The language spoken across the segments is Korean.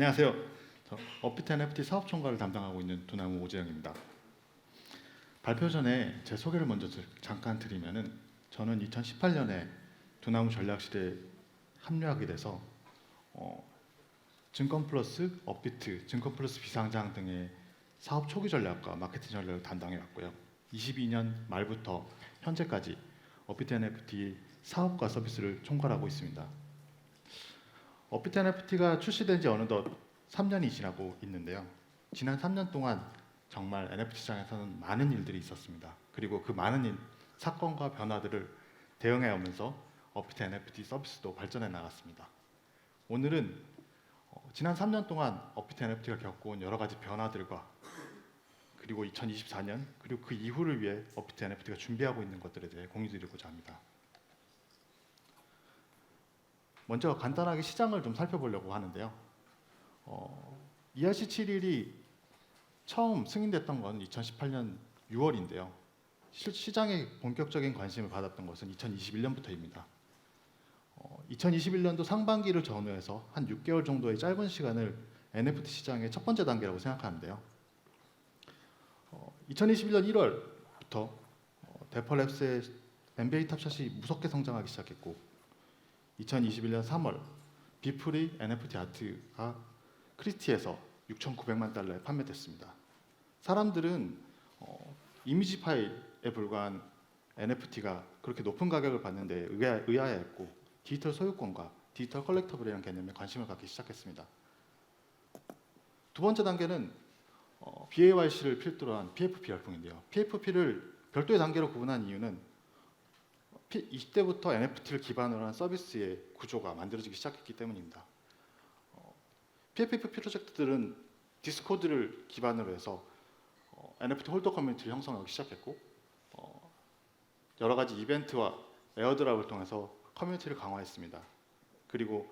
안녕하세요. 저 업비트 NFT 사업총괄을 담당하고 있는 두나무 오재영입니다. 발표 전에 제 소개를 먼저 잠깐 드리면은 저는 2018년에 두나무 전략실에 합류하게 돼서 증권 플러스 업비트, 증권 플러스 비상장 등의 사업 초기 전략과 마케팅 전략을 담당해 왔고요. 22년 말부터 현재까지 업비트 NFT 사업과 서비스를 총괄하고 있습니다. 업비트 NFT가 출시된 지 어느덧 3년이 지나고 있는데요. 지난 3년 동안 정말 NFT 시장에서는 많은 일들이 있었습니다. 그리고 그 많은 사건과 변화들을 대응해 오면서 업비트 NFT 서비스도 발전해 나갔습니다. 오늘은 지난 3년 동안 업비트 NFT가 겪어온 여러 가지 변화들과 그리고 2024년 그리고 그 이후를 위해 업비트 NFT가 준비하고 있는 것들에 대해 공유드리고자 합니다. 먼저 간단하게 시장을 좀 살펴보려고 하는데요. ERC-71이 처음 승인됐던 건 2018년 6월인데요. 시장에 본격적인 관심을 받았던 것은 2021년부터입니다. 2021년도 상반기를 전후해서 한 6개월 정도의 짧은 시간을 NFT 시장의 첫 번째 단계라고 생각하는데요. 2021년 1월부터 데퍼랩스의 NBA 탑샷이 무섭게 성장하기 시작했고 2021년 3월 비프리 NFT 아트가 크리스티에서 6,900만 달러에 판매됐습니다. 사람들은 이미지 파일에 불과한 NFT가 그렇게 높은 가격을 받는데 의아해했고 디지털 소유권과 디지털 컬렉터블이라는 개념에 관심을 갖기 시작했습니다. 두 번째 단계는 BAYC를 필두로 한 PFP 열풍인데요. PFP를 별도의 단계로 구분한 이유는 이때부터 NFT를 기반으로 한 서비스의 구조가 만들어지기 시작했기 때문입니다. PFP 프로젝트들은 디스코드를 기반으로 해서 NFT 홀더 커뮤니티를 형성하기 시작했고 여러 가지 이벤트와 에어드랍을 통해서 커뮤니티를 강화했습니다. 그리고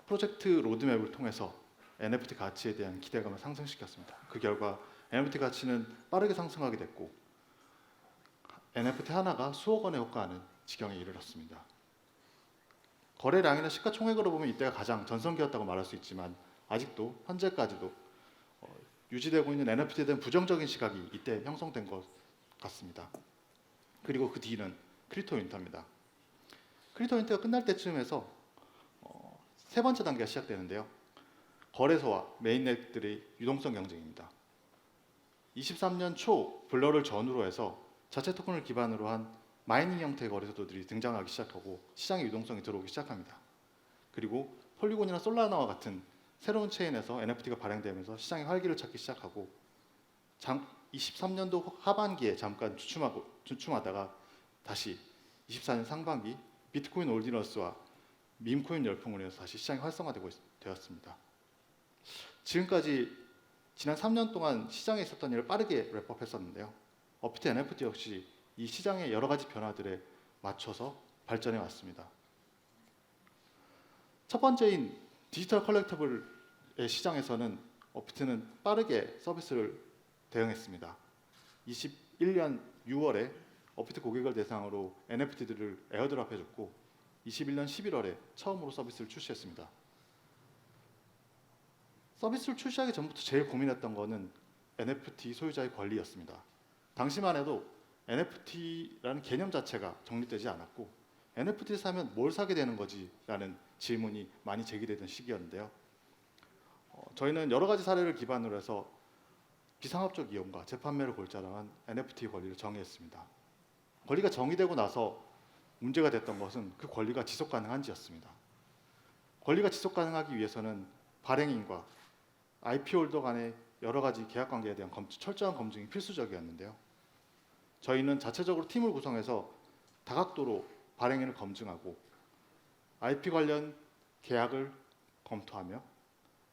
프로젝트 로드맵을 통해서 NFT 가치에 대한 기대감을 상승시켰습니다. 그 결과 NFT 가치는 빠르게 상승하게 됐고 NFT 하나가 수억 원에 호가하는 지경에 이르렀습니다. 거래량이나 시가총액으로 보면 이때가 가장 전성기였다고 말할 수 있지만 아직도 현재까지도 유지되고 있는 NFT에 대한 부정적인 시각이 이때 형성된 것 같습니다. 그리고 그 뒤는 크립토 윈터입니다. 크립토 윈터가 끝날 때쯤에서 세 번째 단계가 시작되는데요. 거래소와 메인넷들의 유동성 경쟁입니다. 23년 초 블러를 전후로 해서 자체 토큰을 기반으로 한 마이닝 형태의 거래소들이 등장하기 시작하고 시장의 유동성이 들어오기 시작합니다. 그리고 폴리곤이나 솔라나와 같은 새로운 체인에서 NFT가 발행되면서 시장의 활기를 찾기 시작하고 23년도 하반기에 잠깐 주춤하다가 다시 24년 상반기 비트코인 올디너스와 밈코인 열풍으로 인해서 다시 시장이 되었습니다. 지금까지 지난 3년 동안 시장에 있었던 일을 빠르게 랩업했었는데요. 업비트 NFT 역시 이 시장의 여러 가지 변화들에 맞춰서 발전해 왔습니다. 첫 번째인 디지털 컬렉터블의 시장에서는 업비트는 빠르게 서비스를 대응했습니다. 21년 6월에 업비트 고객을 대상으로 NFT들을 에어드랍 해줬고 21년 11월에 처음으로 서비스를 출시했습니다. 서비스를 출시하기 전부터 제일 고민했던 것은 NFT 소유자의 권리였습니다. 당시만 해도 NFT라는 개념 자체가 정립되지 않았고 NFT를 사면 뭘 사게 되는 거지? 라는 질문이 많이 제기되던 시기였는데요. 저희는 여러 가지 사례를 기반으로 해서 비상업적 이용과 재판매를 골자로 한 NFT 권리를 정의했습니다. 권리가 정의되고 나서 문제가 됐던 것은 그 권리가 지속 가능한지였습니다. 권리가 지속 가능하기 위해서는 발행인과 IP 홀더 간의 여러 가지 계약 관계에 대한 철저한 검증이 필수적이었는데요. 저희는 자체적으로 팀을 구성해서 다각도로 발행인을 검증하고 IP 관련 계약을 검토하며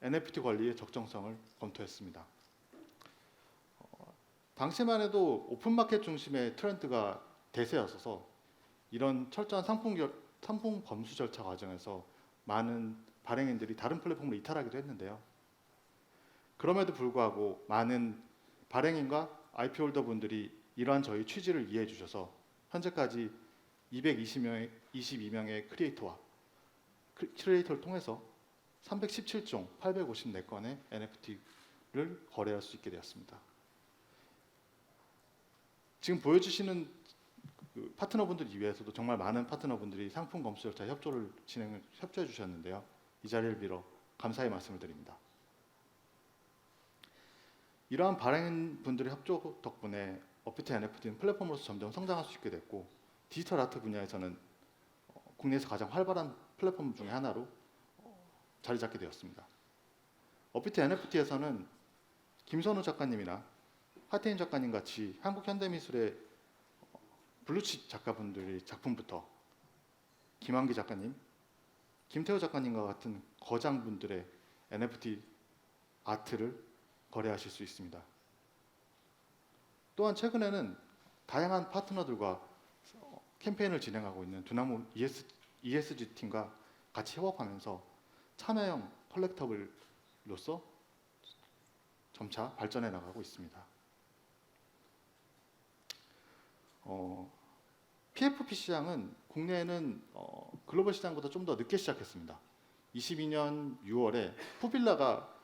NFT 권리의 적정성을 검토했습니다. 당시만 해도 오픈마켓 중심의 트렌드가 대세였어서 이런 철저한 상품 검수 절차 과정에서 많은 발행인들이 다른 플랫폼으로 이탈하기도 했는데요. 그럼에도 불구하고 많은 발행인과 IP 홀더 분들이 이러한 저희 취지를 이해해 주셔서 현재까지 222명의 크리에이터를 통해서 317종 854건의 NFT를 거래할 수 있게 되었습니다. 지금 보여주시는 그 파트너분들 이외에서도 정말 많은 파트너분들이 상품 검수 절차 협조해 주셨는데요. 이 자리를 빌어 감사의 말씀을 드립니다. 이러한 발행분들의 협조 덕분에 업비트 NFT는 플랫폼으로서 점점 성장할 수 있게 됐고, 디지털 아트 분야에서는 국내에서 가장 활발한 플랫폼 중에 하나로 자리 잡게 되었습니다. 업비트 NFT에서는 김선우 작가님이나 하태인 작가님 같이 한국 현대미술의 블루칩 작가분들의 작품부터 김한기 작가님, 김태호 작가님과 같은 거장분들의 NFT 아트를 거래하실 수 있습니다. 또한 최근에는 다양한 파트너들과 캠페인을 진행하고 있는 두나무 ESG 팀과 같이 협업하면서 참여형 컬렉터블로서 점차 발전해 나가고 있습니다. PFP 시장은 국내에는 글로벌 시장보다 좀 더 늦게 시작했습니다. 22년 6월에 푸빌라가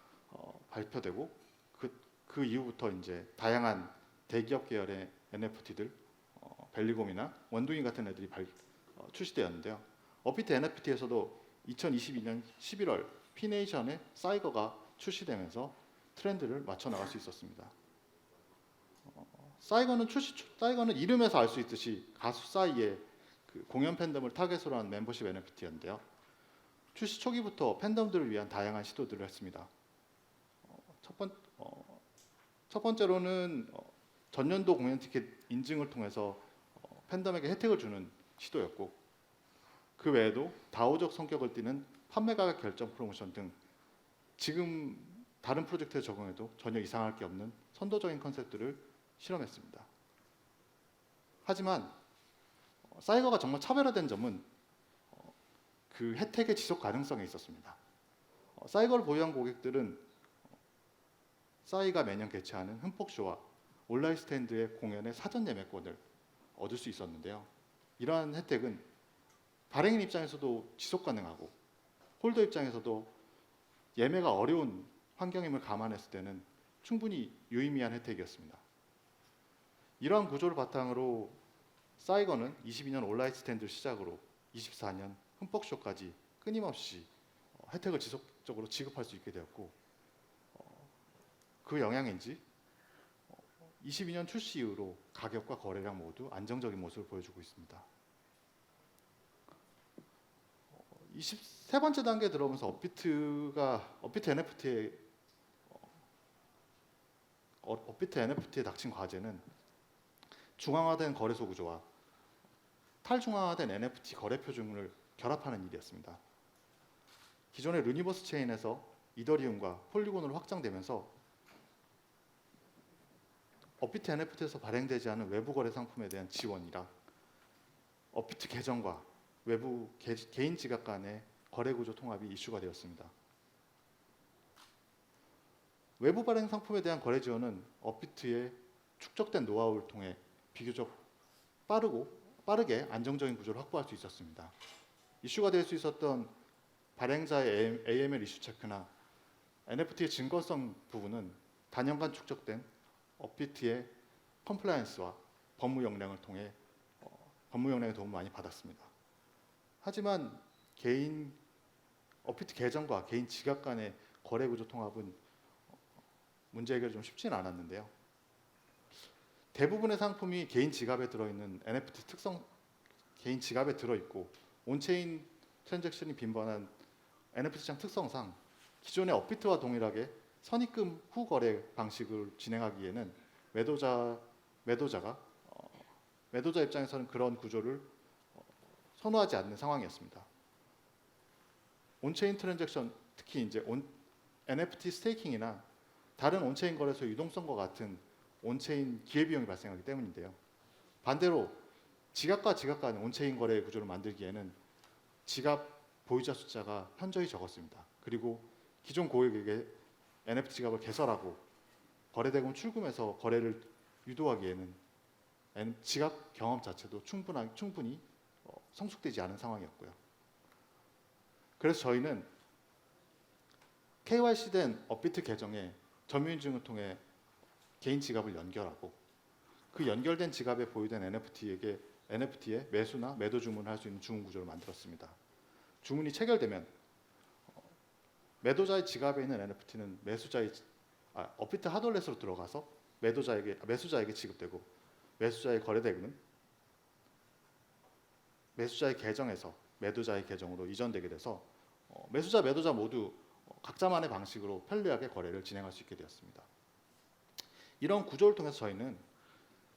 발표되고 그 이후부터 이제 다양한 대기업 계열의 NFT들, 벨리곰이나 원둥이 같은 애들이 출시되었는데요. 업비트 NFT에서도 2022년 11월 피네이션의 사이거가 출시되면서 트렌드를 맞춰 나갈 수 있었습니다. 사이거는 이름에서 알 수 있듯이 가수 싸이의 그 공연 팬덤을 타겟으로 한 멤버십 NFT였는데요. 출시 초기부터 팬덤들을 위한 다양한 시도들을 했습니다. 첫 번째로는 전년도 공연 티켓 인증을 통해서 팬덤에게 혜택을 주는 시도였고, 그 외에도 다오적 성격을 띠는 판매 가격 결정 프로모션 등 지금 다른 프로젝트에 적용해도 전혀 이상할 게 없는 선도적인 컨셉들을 실험했습니다. 하지만 사이거가 정말 차별화된 점은 그 혜택의 지속 가능성에 있었습니다. 사이거를 보유한 고객들은 싸이가 매년 개최하는 흠뻑쇼와 온라인 스탠드의 공연의 사전 예매권을 얻을 수 있었는데요. 이러한 혜택은 발행인 입장에서도 지속 가능하고 홀더 입장에서도 예매가 어려운 환경임을 감안했을 때는 충분히 유의미한 혜택이었습니다. 이러한 구조를 바탕으로 사이거는 22년 온라인 스탠드를 시작으로 24년 흠뻑쇼까지 끊임없이 혜택을 지속적으로 지급할 수 있게 되었고, 그 영향인지 22년 출시 이후로 가격과 거래량 모두 안정적인 모습을 보여주고 있습니다. 23번째 단계에 들어오면서 업비트 NFT에 닥친 과제는 중앙화된 거래소 구조와 탈중앙화된 NFT 거래 표준을 결합하는 일이었습니다. 기존의 루니버스 체인에서 이더리움과 폴리곤으로 확장되면서 업비트 NFT에서 발행되지 않은 외부 거래 상품에 대한 지원이라 업비트 계정과 외부 개인 지갑 간의 거래 구조 통합이 이슈가 되었습니다. 외부 발행 상품에 대한 거래 지원은 업비트의 축적된 노하우를 통해 비교적 빠르게 안정적인 구조를 확보할 수 있었습니다. 이슈가 될 수 있었던 발행자의 AML 이슈 체크나 NFT의 증거성 부분은 단연간 축적된 업비트의 컴플라이언스와 법무 역량을 통해 법무 역량의 도움을 많이 받았습니다. 하지만 업비트 계정과 개인 지갑 간의 거래 구조 통합은 문제 해결이 좀 쉽지는 않았는데요. 대부분의 상품이 개인 지갑에 들어있는 NFT 개인 지갑에 들어있고 온체인 트랜잭션이 빈번한 NFT 시장 특성상 기존의 업비트와 동일하게 선입금 후 거래 방식을 진행하기에는 매도자 입장에서는 그런 구조를 선호하지 않는 상황이었습니다. 온체인 트랜잭션, 특히 이제 NFT 스테이킹이나 다른 온체인 거래소의 유동성과 같은 온체인 기회비용이 발생하기 때문인데요. 반대로 지갑과 지갑 간 온체인 거래 구조를 만들기에는 지갑 보유자 숫자가 현저히 적었습니다. 그리고 기존 고객에게 NFT 지갑을 개설하고 거래대금 출금해서 거래를 유도하기에는 지갑 경험 자체도 충분히 성숙되지 않은 상황이었고요. 그래서 저희는 KYC된 업비트 계정에 점유인증을 통해 개인 지갑을 연결하고 그 연결된 지갑에 보유된 NFT에 매수나 매도 주문을 할 수 있는 주문 구조를 만들었습니다. 주문이 체결되면 매도자의 지갑에 있는 NFT는 업비트 하드월렛으로 들어가서 매수자에게 지급되고 매수자의 거래대금은 매수자의 계정에서 매도자의 계정으로 이전되게 돼서 매수자, 매도자 모두 각자만의 방식으로 편리하게 거래를 진행할 수 있게 되었습니다. 이런 구조를 통해서 저희는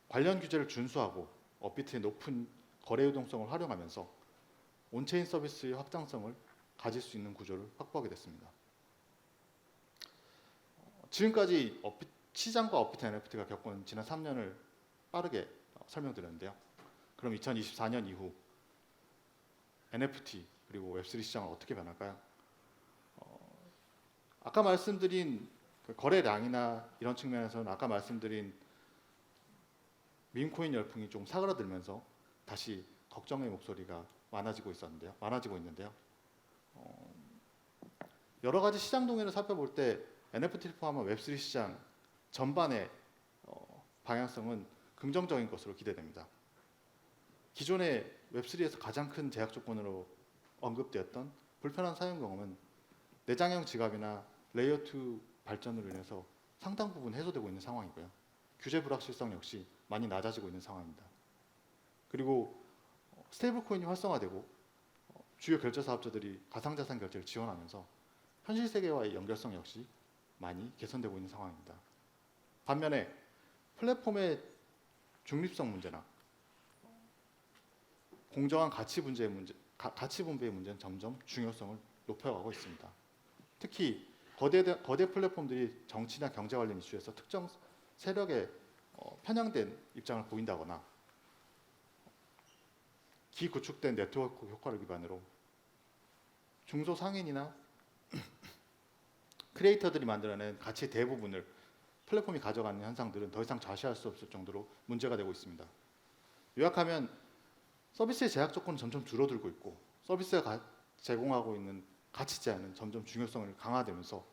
관련 규제를 준수하고 업비트의 높은 거래 유동성을 활용하면서 온체인 서비스의 확장성을 가질 수 있는 구조를 확보하게 됐습니다. 지금까지 시장과 업비트 NFT가 겪은 지난 3년을 빠르게 설명드렸는데요. 그럼 2024년 이후 NFT 그리고 웹3 시장은 어떻게 변할까요? 아까 말씀드린 그 거래량이나 이런 측면에서는 아까 말씀드린 밈코인 열풍이 좀 사그라들면서 다시 걱정의 목소리가 많아지고 있는데요. 여러 가지 시장 동향을 살펴볼 때 NFT를 포함한 웹3 시장 전반의 방향성은 긍정적인 것으로 기대됩니다. 기존의 웹3에서 가장 큰 제약 조건으로 언급되었던 불편한 사용 경험은 내장형 지갑이나 레이어 2 발전으로 인해서 상당 부분 해소되고 있는 상황이고요. 규제 불확실성 역시 많이 낮아지고 있는 상황입니다. 그리고 스테이블 코인이 활성화되고 주요 결제 사업자들이 가상자산 결제를 지원하면서 현실 세계와의 연결성 역시 많이 개선되고 있는 상황입니다. 반면에 플랫폼의 중립성 문제나 공정한 가치 분배의 문제는 점점 중요성을 높여가고 있습니다. 특히 거대 플랫폼들이 정치나 경제 관련 이슈에서 특정 세력에 편향된 입장을 보인다거나 기구축된 네트워크 효과를 기반으로 중소상인이나 크리에이터들이 만들어낸 가치의 대부분을 플랫폼이 가져가는 현상들은 더 이상 좌시할 수 없을 정도로 문제가 되고 있습니다. 요약하면 서비스의 제약 조건은 점점 줄어들고 있고 서비스가 제공하고 있는 가치 제한은 점점 중요성을 강화되면서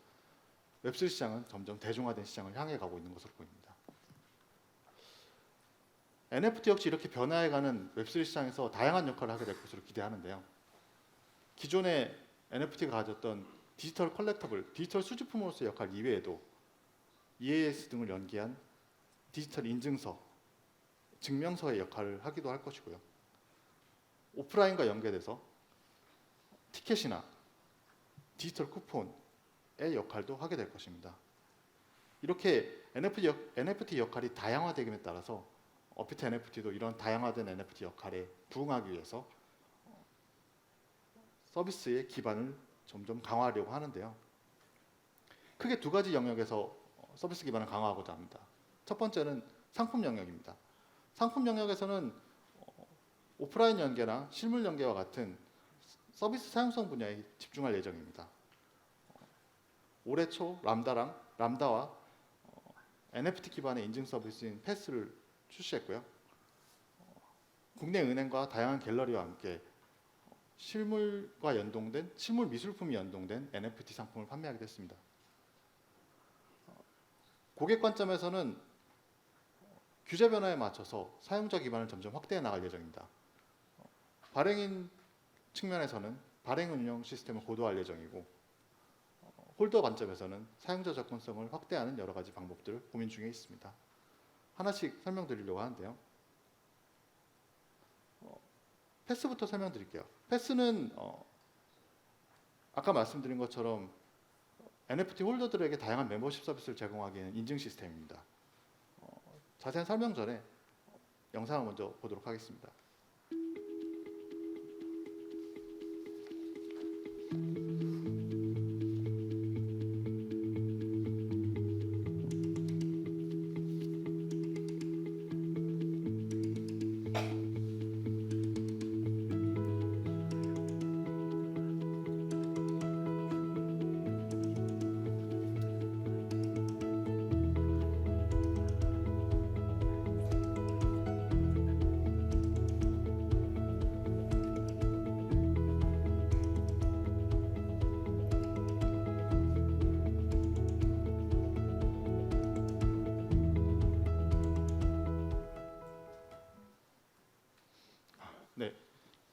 웹3 시장은 점점 대중화된 시장을 향해 가고 있는 것으로 보입니다. NFT 역시 이렇게 변화해가는 웹3 시장에서 다양한 역할을 하게 될 것으로 기대하는데요. 기존의 NFT가 가졌던 디지털 컬렉터블, 디지털 수집품으로서의 역할 이외에도 EAS 등을 연계한 디지털 인증서, 증명서의 역할을 하기도 할 것이고요. 오프라인과 연계돼서 티켓이나 디지털 쿠폰의 역할도 하게 될 것입니다. 이렇게 NFT 역할이 다양화됨에 따라서 업비트 NFT도 이런 다양화된 NFT 역할에 부응하기 위해서 서비스의 기반을 점점 강화하려고 하는데요. 크게 두 가지 영역에서 서비스 기반을 강화하고자 합니다. 첫 번째는 상품 영역입니다. 상품 영역에서는 오프라인 연계나 실물 연계와 같은 서비스 사용성 분야에 집중할 예정입니다. 올해 초 람다와 NFT 기반의 인증 서비스인 패스를 출시했고요. 국내 은행과 다양한 갤러리와 함께 실물 미술품이 연동된 NFT 상품을 판매하게 됐습니다. 고객 관점에서는 규제 변화에 맞춰서 사용자 기반을 점점 확대해 나갈 예정입니다. 발행인 측면에서는 발행 운영 시스템을 고도화할 예정이고 홀더 관점에서는 사용자 접근성을 확대하는 여러 가지 방법들을 고민 중에 있습니다. 하나씩 설명드리려고 하는데요. 패스부터 설명드릴게요. 패스는 아까 말씀드린 것처럼 NFT 홀더들에게 다양한 멤버십 서비스를 제공하기 위한 인증 시스템입니다. 자세한 설명 전에 영상을 먼저 보도록 하겠습니다.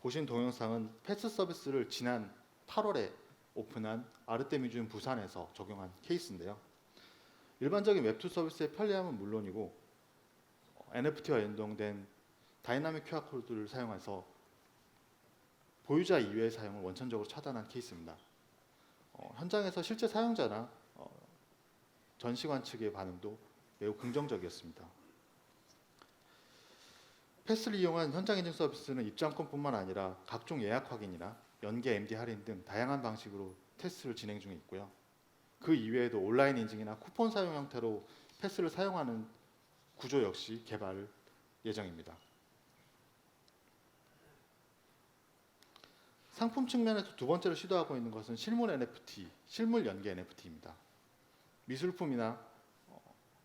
보신 동영상은 패스 서비스를 지난 8월에 오픈한 아르테미듐 부산에서 적용한 케이스인데요. 일반적인 웹2 서비스의 편리함은 물론이고 NFT와 연동된 다이나믹 QR 코드를 사용해서 보유자 이외의 사용을 원천적으로 차단한 케이스입니다. 현장에서 실제 사용자나 전시관 측의 반응도 매우 긍정적이었습니다. 패스를 이용한 현장 인증 서비스는 입장권뿐만 아니라 각종 예약 확인이나 연계 MD 할인 등 다양한 방식으로 테스트를 진행 중에 있고요. 그 이외에도 온라인 인증이나 쿠폰 사용 형태로 패스를 사용하는 구조 역시 개발 예정입니다. 상품 측면에서 두 번째로 시도하고 있는 것은 실물 NFT, 실물 연계 NFT입니다. 미술품이나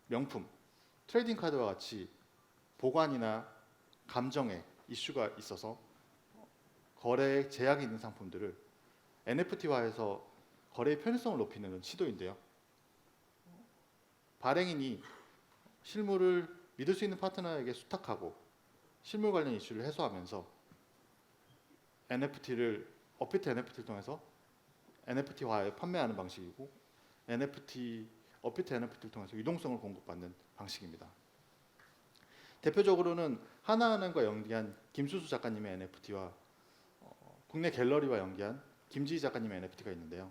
명품, 트레이딩 카드와 같이 보관이나 감정의 이슈가 있어서 거래에 제약이 있는 상품들을 NFT화해서 거래의 편의성을 높이는 시도인데요. 발행인이 실물을 믿을 수 있는 파트너에게 수탁하고 실물 관련 이슈를 해소하면서 NFT를 업비트 NFT를 통해서 NFT화에 판매하는 방식이고 업비트 NFT를 통해서 유동성을 공급받는 방식입니다. 대표적으로는 하나은행과 연계한 김수수 작가님의 NFT와 국내 갤러리와 연계한 김지희 작가님의 NFT가 있는데요.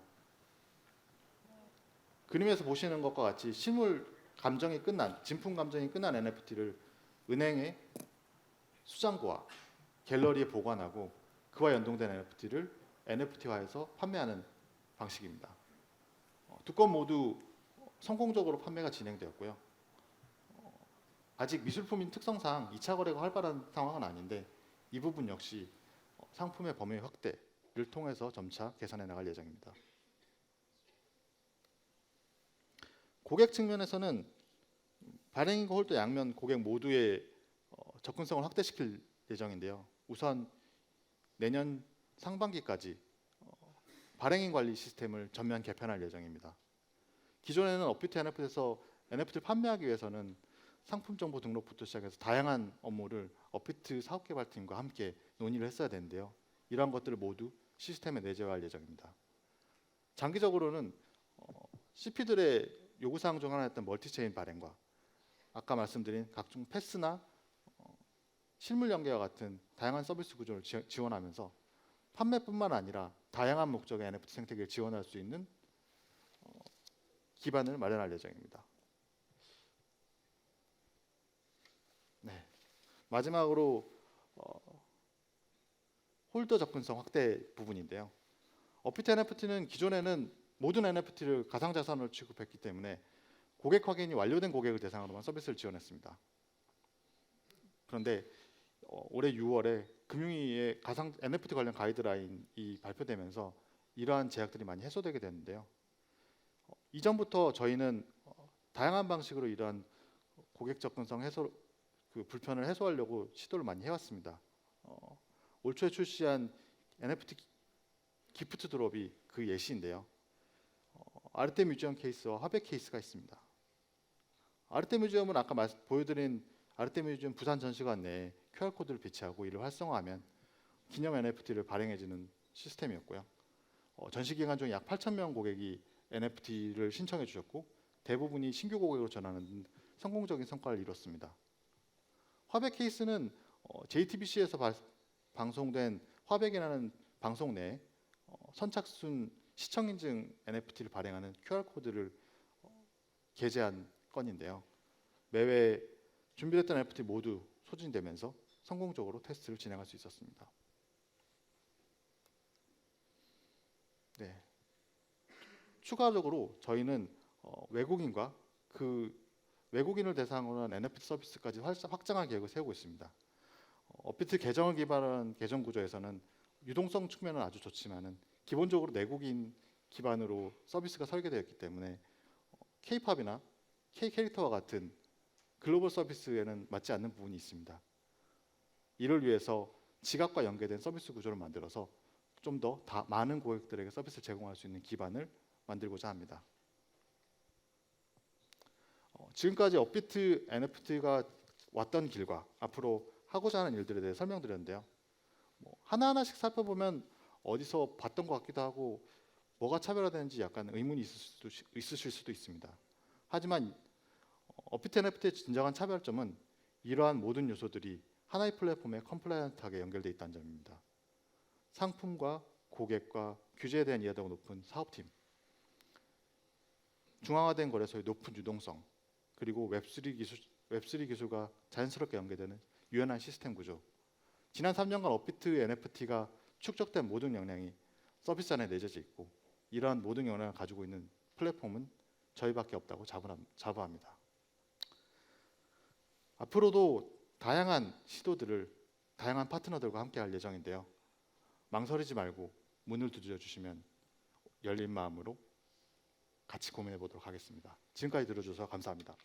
그림에서 보시는 것과 같이 실물 감정이 끝난, 진품 감정이 끝난 NFT를 은행의 수장고와 갤러리에 보관하고 그와 연동된 NFT를 NFT화해서 판매하는 방식입니다. 두 건 모두 성공적으로 판매가 진행되었고요. 아직 미술품인 특성상 2차 거래가 활발한 상황은 아닌데 이 부분 역시 상품의 범위 확대를 통해서 점차 개선해 나갈 예정입니다. 고객 측면에서는 발행인과 홀더 양면 고객 모두의 접근성을 확대시킬 예정인데요. 우선 내년 상반기까지 발행인 관리 시스템을 전면 개편할 예정입니다. 기존에는 업비트 NFT에서 NFT를 판매하기 위해서는 상품 정보 등록부터 시작해서 다양한 업무를 업비트 사업개발팀과 함께 논의를 했어야 되는데요. 이러한 것들을 모두 시스템에 내재화할 예정입니다. 장기적으로는 CP들의 요구사항 중 하나였던 멀티체인 발행과 아까 말씀드린 각종 패스나 실물 연계와 같은 다양한 서비스 구조를 지원하면서 판매뿐만 아니라 다양한 목적의 NFT 생태계를 지원할 수 있는 기반을 마련할 예정입니다. 네. 마지막으로 홀더 접근성 확대 부분인데요. 업비트 NFT는 기존에는 모든 NFT를 가상자산으로 취급했기 때문에 고객 확인이 완료된 고객을 대상으로만 서비스를 지원했습니다. 그런데 올해 6월에 금융위의 가상 NFT 관련 가이드라인이 발표되면서 이러한 제약들이 많이 해소되게 됐는데요. 이전부터 저희는 다양한 방식으로 이러한 고객 접근성 해소 불편을 해소하려고 시도를 많이 해왔습니다. 올 초에 출시한 NFT 기프트 드롭이 그 예시인데요. 아르테뮤지엄 케이스와 화백 케이스가 있습니다. 아르테뮤지엄은 아까 보여드린 아르테뮤지엄 부산 전시관 내에 QR코드를 배치하고 이를 활성화하면 기념 NFT를 발행해주는 시스템이었고요. 전시 기간 중에 약 8,000명 고객이 NFT를 신청해 주셨고 대부분이 신규 고객으로 전하는 성공적인 성과를 이뤘습니다. 화백 케이스는 JTBC에서 방송된 화백이라는 방송 내에 선착순 시청 인증 NFT를 발행하는 QR코드를 게재한 건인데요. 매회 준비됐던 NFT 모두 소진되면서 성공적으로 테스트를 진행할 수 있었습니다. 네. 추가적으로 저희는 외국인과 그 외국인을 대상으로 한 NFT 서비스까지 확장할 계획을 세우고 있습니다. 업비트 계정을 기반한 계정 구조에서는 유동성 측면은 아주 좋지만은 기본적으로 내국인 기반으로 서비스가 설계되었기 때문에 K-팝이나 K-캐릭터와 같은 글로벌 서비스에는 맞지 않는 부분이 있습니다. 이를 위해서 지갑과 연계된 서비스 구조를 만들어서 좀 더 많은 고객들에게 서비스를 제공할 수 있는 기반을 만들고자 합니다. 지금까지 업비트 NFT가 왔던 길과 앞으로 하고자 하는 일들에 대해 설명드렸는데요. 뭐 하나하나씩 살펴보면 어디서 봤던 것 같기도 하고 뭐가 차별화되는지 약간 의문이 있으실 수도 있습니다. 하지만 업비트 NFT의 진정한 차별점은 이러한 모든 요소들이 하나의 플랫폼에 컴플라이언트하게 연결되어 있다는 점입니다. 상품과 고객과 규제에 대한 이해도가 높은 사업팀, 중앙화된 거래소의 높은 유동성, 그리고 웹3 기술과 자연스럽게 연계되는 유연한 시스템 구조. 지난 3년간 업비트 NFT가 축적된 모든 역량이 서비스 안에 내재져 있고 이러한 모든 역량을 가지고 있는 플랫폼은 저희밖에 없다고 자부합니다. 앞으로도 다양한 시도들을 다양한 파트너들과 함께 할 예정인데요. 망설이지 말고 문을 두드려 주시면 열린 마음으로 같이 고민해 보도록 하겠습니다. 지금까지 들어주셔서 감사합니다.